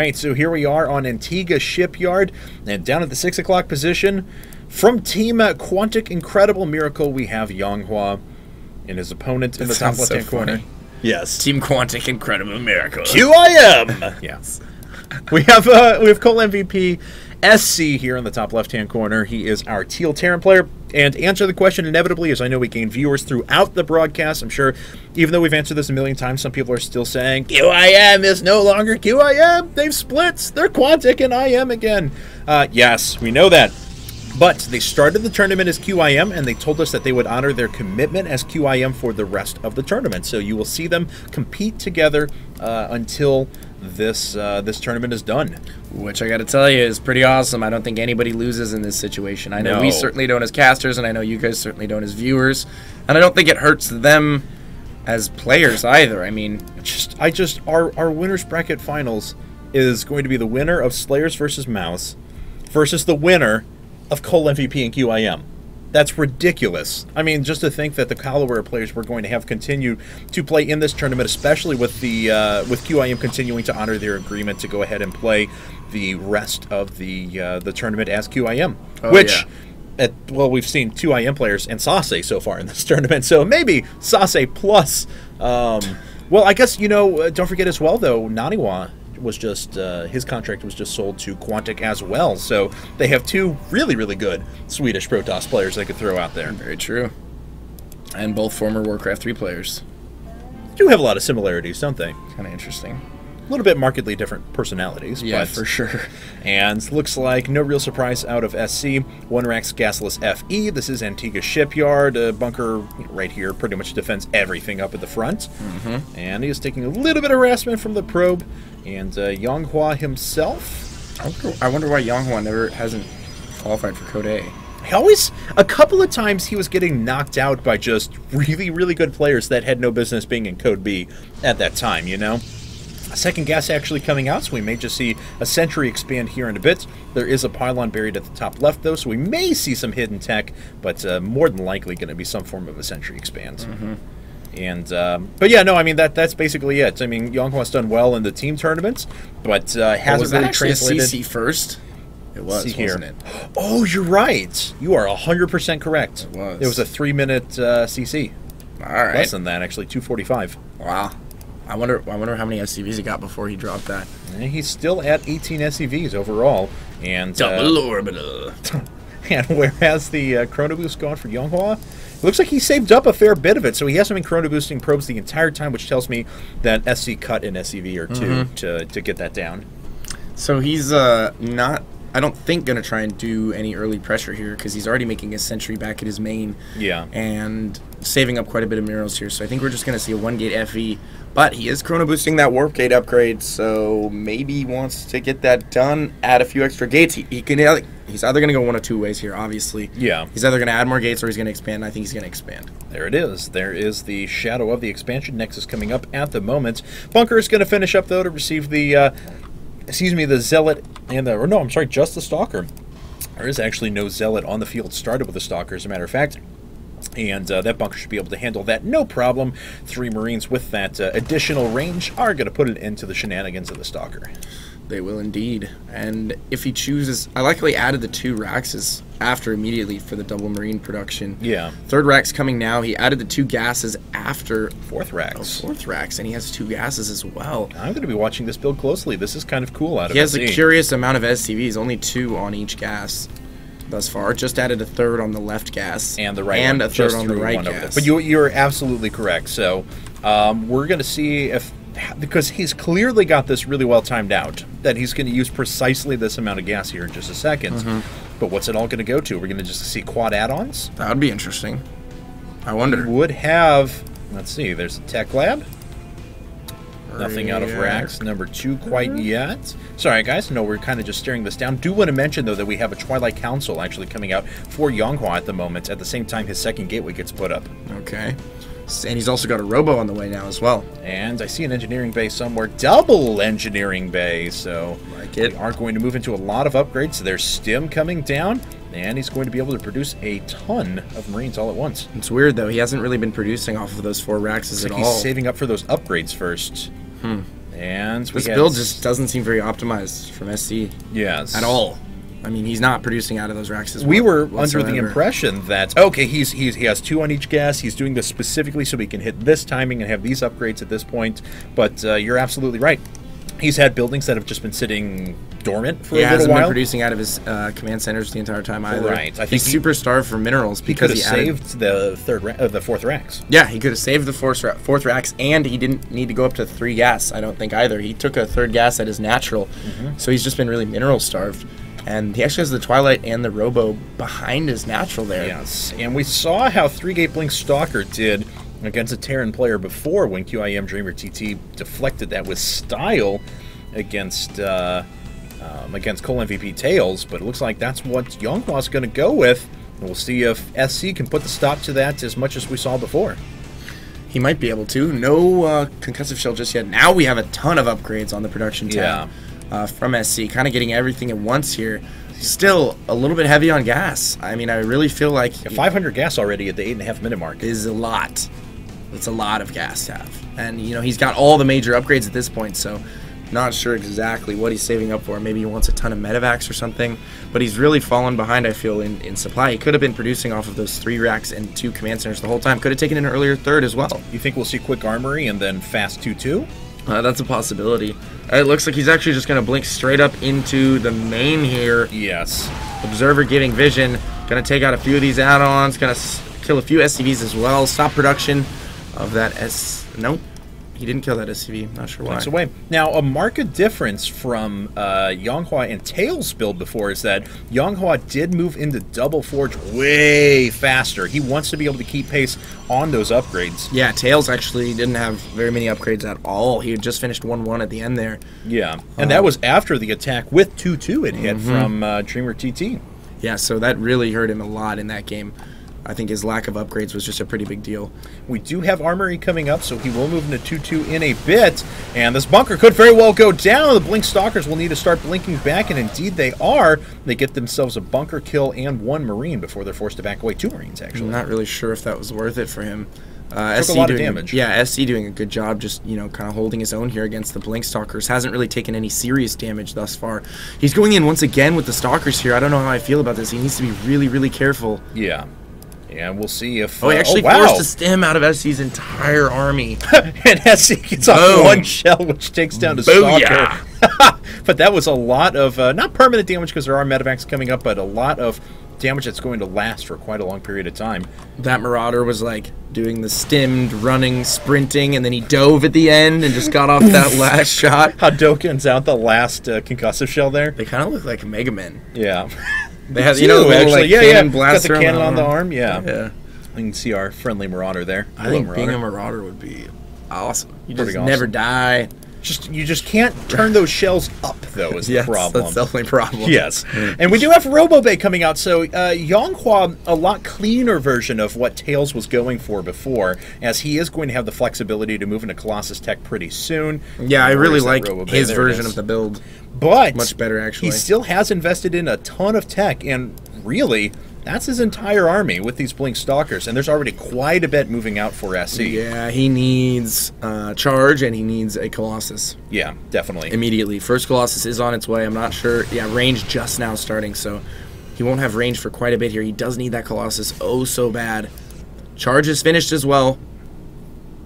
right, so here we are on Antigua Shipyard, and down at the 6 o'clock position, from Team Quantic Incredible Miracle, we have YoungHwa and his opponent in the top left-hand corner. Yes. Team Quantic Incredible Miracle. QIM! Yes. We have coLMVP.sC here in the top left-hand corner. He is our Teal Terran player. And answer the question inevitably, as I know we gain viewers throughout the broadcast. I'm sure, even though we've answered this a million times, some people are still saying, QIM is no longer QIM. They've split. They're Quantic and IM again. Yes, we know that. But they started the tournament as QIM, and they told us that they would honor their commitment as QIM for the rest of the tournament. So you will see them compete together until this tournament is done. Which I got to tell you is pretty awesome. I don't think anybody loses in this situation. I know we certainly don't as casters, and I know you guys certainly don't as viewers. And I don't think it hurts them as players either. I mean, our winners bracket finals is going to be the winner of Slayers versus Mouse versus the winner of coLMVP and QIM. That's ridiculous. I mean, just to think that the caliber of players we're going to have continue to play in this tournament, especially with the with QIM continuing to honor their agreement to go ahead and play the rest of the tournament as QIM, well, we've seen 2 IM players and Sase so far in this tournament, so maybe Sase plus. Well, I guess, don't forget as well, though, YoungHwa was just his contract was just sold to Quantic as well, so they have 2 really, really good Swedish Protoss players they could throw out there. Very true. And both former Warcraft 3 players. Do have a lot of similarities, don't they? Kind of interesting. A little bit markedly different personalities. Yeah, but, for sure. And looks like no real surprise out of SC. 1 Rax Gasless FE. This is Antigua Shipyard. Bunker right here pretty much defends everything up at the front. And he is taking a little bit of harassment from the probe. And YoungHwa himself. I wonder why YoungHwa hasn't qualified for Code A. A couple of times he was getting knocked out by just really, really good players that had no business being in Code B at that time, A second gas actually coming out, so we may just see a sentry expand here in a bit. There is a pylon buried at the top left, though, so we may see some hidden tech, but more than likely going to be some form of a sentry expand. And but yeah, no, I mean that's basically it. I mean, YoungHwa's done well in the team tournaments, but hasn't really translated. CC first? It was, wasn't it? Oh, you're right. You are 100% correct. It was. It was a 3-minute CC. All right. Less than that, actually, 2:45. Wow. I wonder how many SCVs he got before he dropped that. And he's still at 18 SCVs overall, and double orbital. And whereas the chrono boost gone for YoungHwa, it looks like he saved up a fair bit of it, so he hasn't been chrono boosting probes the entire time, which tells me that SC cut an SCV or 2 to get that down. So he's not, I don't think, going to try and do any early pressure here because he's already making a sentry back at his main. Yeah. And saving up quite a bit of minerals here, so I think we're just going to see a 1-gate FE. But he is chrono boosting that warp gate upgrade, so maybe he wants to get that done, add a few extra gates. He's either going to go one of 2 ways here, obviously. Yeah. He's either going to add more gates or he's going to expand. I think he's going to expand. There it is. There is the shadow of the expansion. Nexus coming up at the moment. Bunker is going to finish up, though, to receive the, the Zealot and the, or no, I'm sorry, just the Stalker. There is actually no Zealot on the field started with the Stalker, as a matter of fact. And that bunker should be able to handle that, no problem. 3 Marines with that additional range are going to put an end to the shenanigans of the Stalker. They will indeed. And if he chooses, I like how he added the 2 Raxes after immediately for the double Marine production. Yeah. 3rd Rax coming now. He added the 2 gases after 4th Rax. 4th Rax, and he has 2 gases as well. I'm going to be watching this build closely. This is kind of cool out of He has a curious amount of SCVs, only 2 on each gas thus far. Just added a 3rd on the left gas. And the right and one. a 3rd on the right gas. But you're absolutely correct. So we're going to see if, because he's clearly got this really well timed out, that he's going to use precisely this amount of gas here in just a second. But what's it all going to go to? We're going to just see quad add-ons? That would be interesting. I wonder. We would have, let's see, there's a tech lab. Nothing out of Rax number 2 quite yet. Sorry, guys. No, we're kind of just staring this down. Do want to mention, though, that we have a Twilight Council actually coming out for YoungHwa at the moment. At the same time, his 2nd gateway gets put up. Okay. And he's also got a robo on the way now as well. And I see an engineering bay somewhere. Double engineering bay. So we are going to move into a lot of upgrades. So there's Stim coming down. And he's going to be able to produce a ton of Marines all at once. It's weird, though. He hasn't really been producing off of those 4 Raxes at all. He's saving up for those upgrades first. And this build just doesn't seem very optimized from SC. Yes. At all. I mean, he's not producing out of those racks as well. We were whatsoever. under the impression that, okay, he has 2 on each gas. He's doing this specifically so he can hit this timing and have these upgrades at this point. But you're absolutely right. He's had buildings that have just been sitting dormant for a little while. He hasn't been producing out of his command centers the entire time either. Right. I think he's super starved for minerals because he saved the fourth racks. Yeah, he could have saved the fourth racks, and he didn't need to go up to 3 gas, I don't think, either. He took a 3rd gas at his natural, so he's just been really mineral starved. And he actually has the Twilight and the Robo behind his natural there. Yes, and we saw how 3-gate Blink Stalker did against a Terran player before when QIM Dreamer TT deflected that with style against coLMVP Tails, but it looks like that's what YoungHwa's going to go with. And we'll see if SC can put the stop to that as much as we saw before. He might be able to. No concussive shell just yet. Now we have a ton of upgrades on the production tab from SC, kind of getting everything at once here. Still a little bit heavy on gas. I mean, I really feel like 500 gas already at the 8.5-minute mark is a lot. It's a lot of gas to have, and you know he's got all the major upgrades at this point, so not sure exactly what he's saving up for. Maybe he wants a ton of medevacs or something, but he's really fallen behind, I feel, in supply. He could have been producing off of those 3 racks and 2 command centers the whole time. Could have taken an earlier 3rd as well. You think we'll see quick armory and then fast 2-2? That's a possibility. It looks like he's actually just going to blink straight up into the main here. Yes. Observer giving vision. Going to take out a few of these add-ons. Going to kill a few SCVs as well. Stop production of that Nope. He didn't kill that SCV. Not sure why. That's away. Now, a marked difference from YoungHwa and Tails' build before is that YoungHwa did move into Double Forge way faster. He wants to be able to keep pace on those upgrades. Yeah, Tails actually didn't have very many upgrades at all. He had just finished 1-1 at the end there. Yeah, and that was after the attack with 2-2 it hit from Dreamer TT. Yeah, so that really hurt him a lot in that game. I think his lack of upgrades was just a pretty big deal. We do have Armory coming up, so he will move into 2-2 in a bit. And this bunker could very well go down. The Blink Stalkers will need to start blinking back, and indeed they are. They get themselves a bunker kill and 1 Marine before they're forced to back away. 2 Marines, actually. I'm not really sure if that was worth it for him. Took a lot of damage. Yeah, SC doing a good job just, you know, kind of holding his own here against the Blink Stalkers. Hasn't really taken any serious damage thus far. He's going in once again with the Stalkers here. I don't know how I feel about this. He needs to be really, really careful. Yeah. Yeah, we'll see if... Oh, he actually forced a stim out of SC's entire army. And SC gets off 1 shell, which takes down the Stalker. But that was a lot of, not permanent damage because there are medevacs coming up, but a lot of damage that's going to last for quite a long period of time. That Marauder was like doing the stimmed, running, sprinting, and then he dove at the end and just got off that last shot. Hadouken's out the last concussive shell there. They kind of look like Mega Men. Yeah. They have, you know, actually, like cannon blaster got the cannon on the arm. Yeah. Yeah. You can see our friendly Marauder there. I think being a Marauder would be awesome. You just awesome. never die. You just can't turn those shells up, though, is the problem. That's definitely a problem. Yes. And we do have RoboBay coming out, so YoungHwa, a lot cleaner version of what Tails was going for before, as he is going to have the flexibility to move into Colossus Tech pretty soon. Yeah, I really like his version of the build. But much better, actually. He still has invested in a ton of tech, and really, that's his entire army with these Blink Stalkers, and there's already quite a bit moving out for SC. Yeah, he needs charge, and he needs a Colossus. Yeah, definitely. Immediately. First Colossus is on its way. I'm not sure. Yeah, range just now starting, so he won't have range for quite a bit here. He does need that Colossus oh so bad. Charge is finished as well.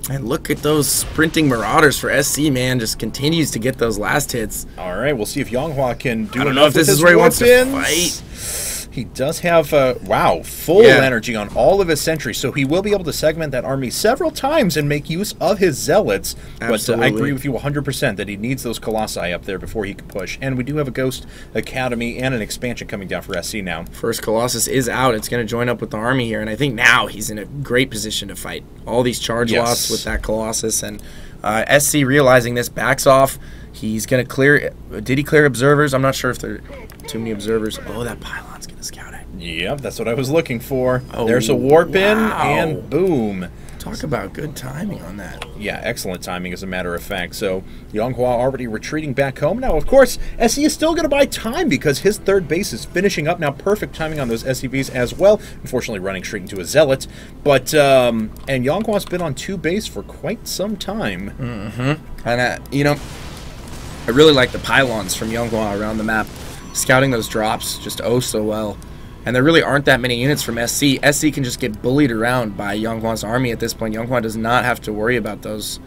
And look at those sprinting Marauders for SC, man. Just continues to get those last hits. All right, we'll see if YoungHwa can do I don't know if this is where he wants to fight. He does have, full energy on all of his sentries, so he will be able to segment that army several times and make use of his zealots. Absolutely. But I agree with you 100% that he needs those Colossi up there before he can push. And we do have a Ghost Academy and an expansion coming down for SC now. First Colossus is out. It's going to join up with the army here, and I think now he's in a great position to fight. All these charge lots with that Colossus, and SC realizing this backs off. He's going to clear... Did he clear observers? I'm not sure if there are too many observers. Oh, that pylon's going to scout it. Yep, that's what I was looking for. Oh, there's a warp in, and boom. Talk about good timing on that. Yeah, excellent timing, as a matter of fact. So, YoungHwa already retreating back home. Now, of course, SC is still going to buy time because his 3rd base is finishing up now. Perfect timing on those SCVs as well. Unfortunately, running straight into a Zealot. But, and YoungHwa's been on 2 base for quite some time. And, you know, I really like the pylons from YoungHwa around the map, scouting those drops just oh so well. And there really aren't that many units from SC. SC can just get bullied around by YoungHwa's army at this point. YoungHwa does not have to worry about those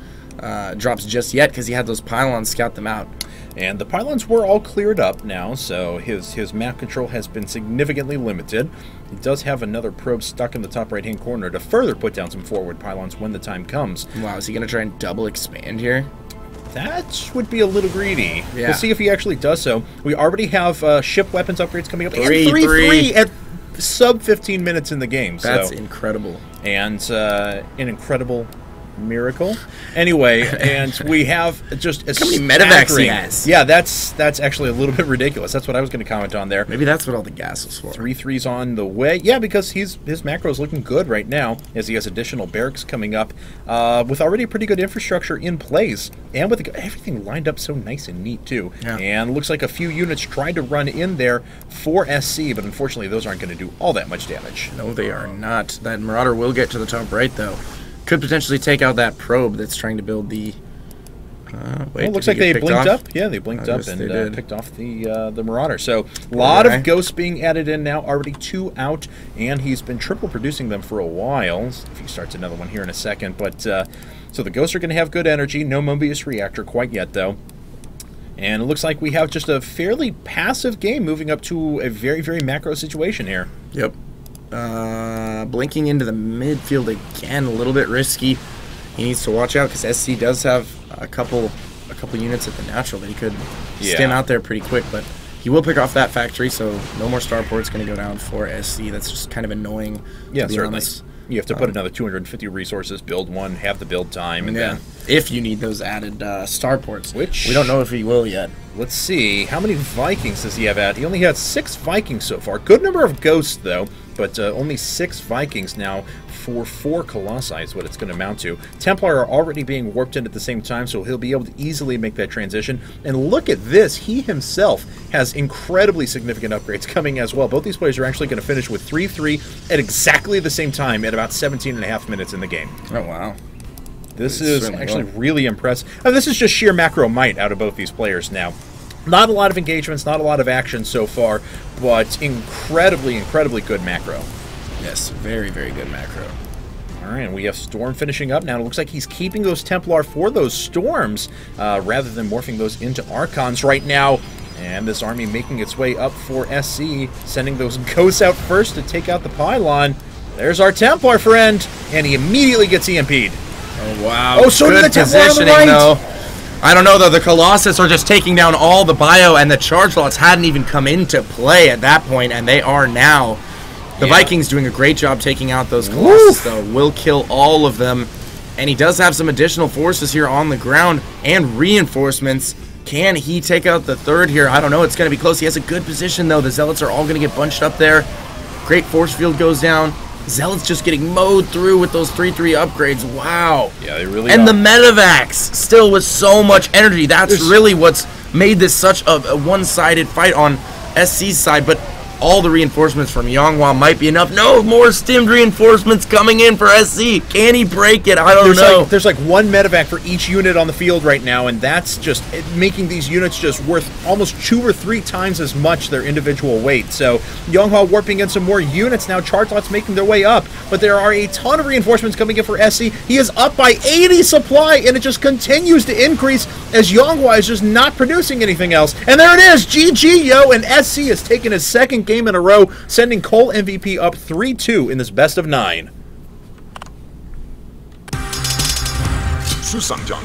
drops just yet because he had those pylons scout them out. And the pylons were all cleared up now, so his map control has been significantly limited. He does have another probe stuck in the top right-hand corner to further put down some forward pylons when the time comes. Wow, is he going to try and double expand here? That would be a little greedy. Yeah. We'll see if he actually does so. We already have ship weapons upgrades coming up. And 3-3 at sub 15 minutes in the game. That's so. incredible. And an incredible miracle. Anyway, and we have just a How many medevacs he has? Yeah, that's actually a little bit ridiculous. That's what I was going to comment on there. Maybe that's what all the gas was for. 3-3's on the way. Yeah, because his macro is looking good right now as he has additional barracks coming up with already pretty good infrastructure in place and with everything lined up so nice and neat too. Yeah. And looks like a few units tried to run in there for SC, but unfortunately those aren't going to do all that much damage. No, they are not. That Marauder will get to the top right though. Could potentially take out that probe that's trying to build the... Well, it looks like they blinked up. Yeah, they blinked up and picked off the Marauder. So a lot of ghosts being added in now. Already 2 out, and he's been triple producing them for a while. If he starts another one here in a second. But so the ghosts are going to have good energy. No Mobius reactor quite yet, though. And it looks like we have just a fairly passive game moving up to a very, very macro situation here. Yep. Blinking into the midfield again, a little bit risky. He needs to watch out because SC does have a couple units at the natural that he could stem out there pretty quick, but he will pick off that factory, so no more starport's going to go down for SC. That's just kind of annoying. Yeah, to be certainly. honest. You have to put another 250 resources, build one, have the build time, and then... If you need those added starports, which we don't know if he will yet. Let's see. How many Vikings does he have at? He only had 6 Vikings so far. Good number of ghosts, though, but only 6 Vikings now for 4 Colossi is what it's going to amount to. Templar are already being warped in at the same time, so he'll be able to easily make that transition. And look at this. He himself has incredibly significant upgrades coming as well. Both these players are actually going to finish with 3-3 at exactly the same time at about 17.5 minutes in the game. Oh, wow. This is actually really impressive. This is just sheer macro might out of both these players now. Not a lot of engagements, not a lot of action so far, but incredibly, incredibly good macro. Yes, very, very good macro. All right, and we have Storm finishing up now. It looks like he's keeping those Templar for those Storms rather than morphing those into Archons right now. And this army making its way up for SC, sending those ghosts out first to take out the pylon. There's our Templar friend, and he immediately gets EMP'd. Oh, wow. Oh, so did the Templar on the right. Though. I don't know, though. The Colossus are just taking down all the bio, and the charge lots hadn't even come into play at that point, and they are now. The Vikings doing a great job taking out those Colossus, though. Will kill all of them, and he does have some additional forces here on the ground and reinforcements. Can he take out the third here? I don't know. It's going to be close. He has a good position, though. The Zealots are all going to get bunched up there. Great force field goes down. Zealots just getting mowed through with those 3-3 upgrades. Wow. Yeah, they really and are. The medevacs still with so much energy. That's really what's made this such a one-sided fight on SC's side. But all the reinforcements from YoungHwa might be enough. No, more stemmed reinforcements coming in for SC. Can he break it? I don't know. There's like 1 medevac for each unit on the field right now, and that's just making these units just worth almost 2 or 3 times as much their individual weight. So YoungHwa warping in some more units now. Charge lots making their way up, but there are a ton of reinforcements coming in for SC. He is up by 80 supply, and it just continues to increase as YoungHwa is just not producing anything else. And there it is. GG, yo, and SC has taken his 2nd game in a row, sending coLMVP up 3-2 in this best of 9. 수상장